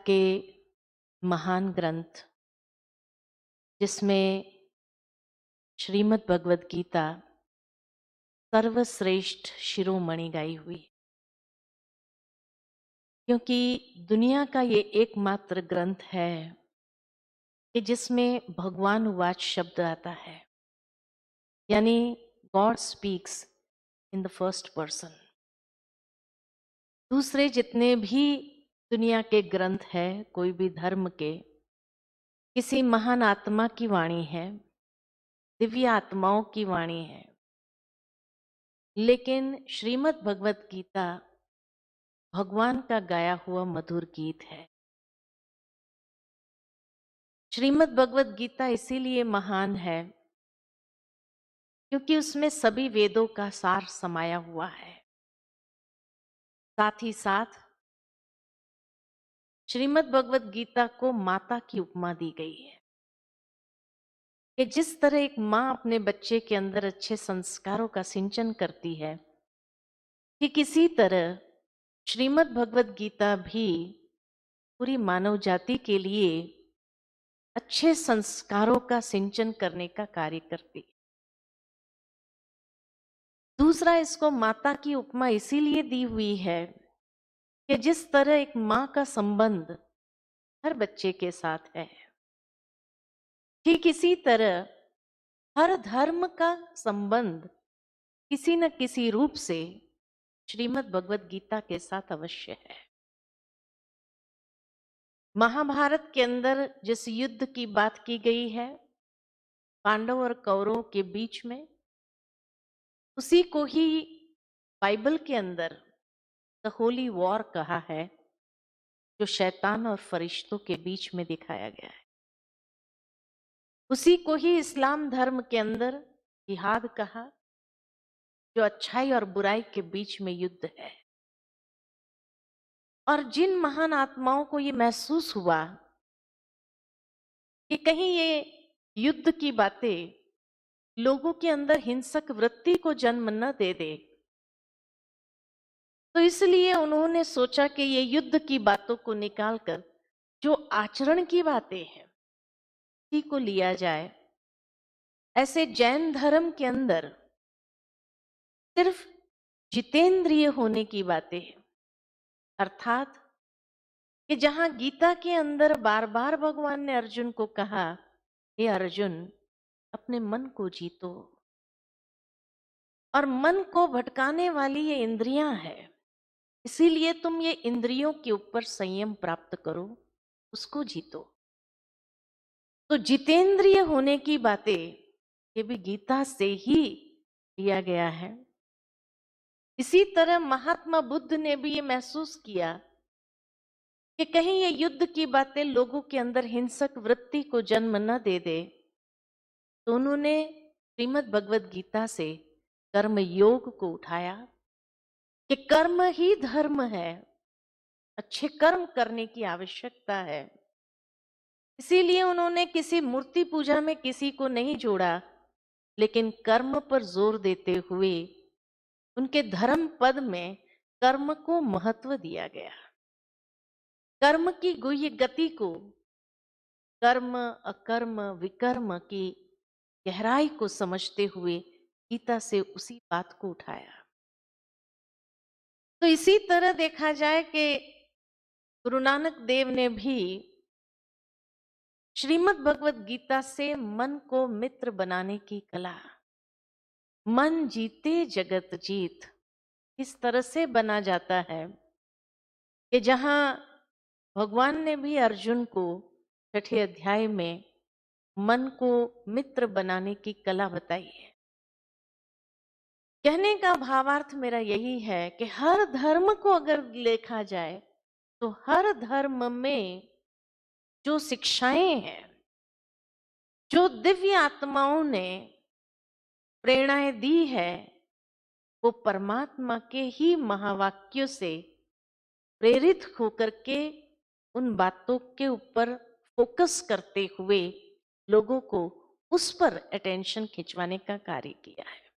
के महान ग्रंथ जिसमें श्रीमद् भगवद गीता सर्वश्रेष्ठ शिरोमणि गाई हुई, क्योंकि दुनिया का ये एकमात्र ग्रंथ है कि जिसमें भगवान वाच शब्द आता है, यानी God speaks in the first person. दूसरे जितने भी दुनिया के ग्रंथ है, कोई भी धर्म के, किसी महान आत्मा की वाणी है, दिव्य आत्माओं की वाणी है, लेकिन श्रीमद् भगवद गीता भगवान का गाया हुआ मधुर गीत है। श्रीमद् भगवद गीता इसीलिए महान है क्योंकि उसमें सभी वेदों का सार समाया हुआ है। साथ ही साथ श्रीमद् भगवद गीता को माता की उपमा दी गई है कि जिस तरह एक माँ अपने बच्चे के अंदर अच्छे संस्कारों का सिंचन करती है, कि किसी तरह श्रीमद् भगवद गीता भी पूरी मानव जाति के लिए अच्छे संस्कारों का सिंचन करने का कार्य करती है। दूसरा, इसको माता की उपमा इसीलिए दी हुई है कि जिस तरह एक माँ का संबंध हर बच्चे के साथ है, ठीक इसी तरह हर धर्म का संबंध किसी न किसी रूप से श्रीमद् भगवद गीता के साथ अवश्य है। महाभारत के अंदर जिस युद्ध की बात की गई है पांडव और कौरवों के बीच में, उसी को ही बाइबल के अंदर द होली वॉर कहा है, जो शैतान और फरिश्तों के बीच में दिखाया गया है। उसी को ही इस्लाम धर्म के अंदर जिहाद कहा, जो अच्छाई और बुराई के बीच में युद्ध है। और जिन महान आत्माओं को ये महसूस हुआ कि कहीं ये युद्ध की बातें लोगों के अंदर हिंसक वृत्ति को जन्म न दे दे, तो इसलिए उन्होंने सोचा कि ये युद्ध की बातों को निकालकर जो आचरण की बातें हैं उसी को लिया जाए। ऐसे जैन धर्म के अंदर सिर्फ जितेंद्रिय होने की बातें हैं, अर्थात कि जहां गीता के अंदर बार बार भगवान ने अर्जुन को कहा, हे अर्जुन अपने मन को जीतो, और मन को भटकाने वाली ये इंद्रियां हैं, इसीलिए तुम ये इंद्रियों के ऊपर संयम प्राप्त करो, उसको जीतो। तो जितेंद्रिय होने की बातें ये भी गीता से ही लिया गया है। इसी तरह महात्मा बुद्ध ने भी ये महसूस किया कि कहीं ये युद्ध की बातें लोगों के अंदर हिंसक वृत्ति को जन्म न दे दे, तो उन्होंने श्रीमद् भगवद गीता से कर्म योग को उठाया कि कर्म ही धर्म है, अच्छे कर्म करने की आवश्यकता है। इसीलिए उन्होंने किसी मूर्ति पूजा में किसी को नहीं जोड़ा, लेकिन कर्म पर जोर देते हुए उनके धर्म पद में कर्म को महत्व दिया गया। कर्म की गुह्य गति को, कर्म अकर्म विकर्म की गहराई को समझते हुए गीता से उसी बात को उठाया। तो इसी तरह देखा जाए कि गुरु नानक देव ने भी श्रीमद् भगवद गीता से मन को मित्र बनाने की कला, मन जीते जगत जीत, इस तरह से बना जाता है कि जहां भगवान ने भी अर्जुन को छठे अध्याय में मन को मित्र बनाने की कला बताई है। कहने का भावार्थ मेरा यही है कि हर धर्म को अगर देखा जाए तो हर धर्म में जो शिक्षाएं हैं, जो दिव्य आत्माओं ने प्रेरणाएं दी है, वो परमात्मा के ही महावाक्यों से प्रेरित होकर के उन बातों के ऊपर फोकस करते हुए लोगों को उस पर अटेंशन खिंचवाने का कार्य किया है।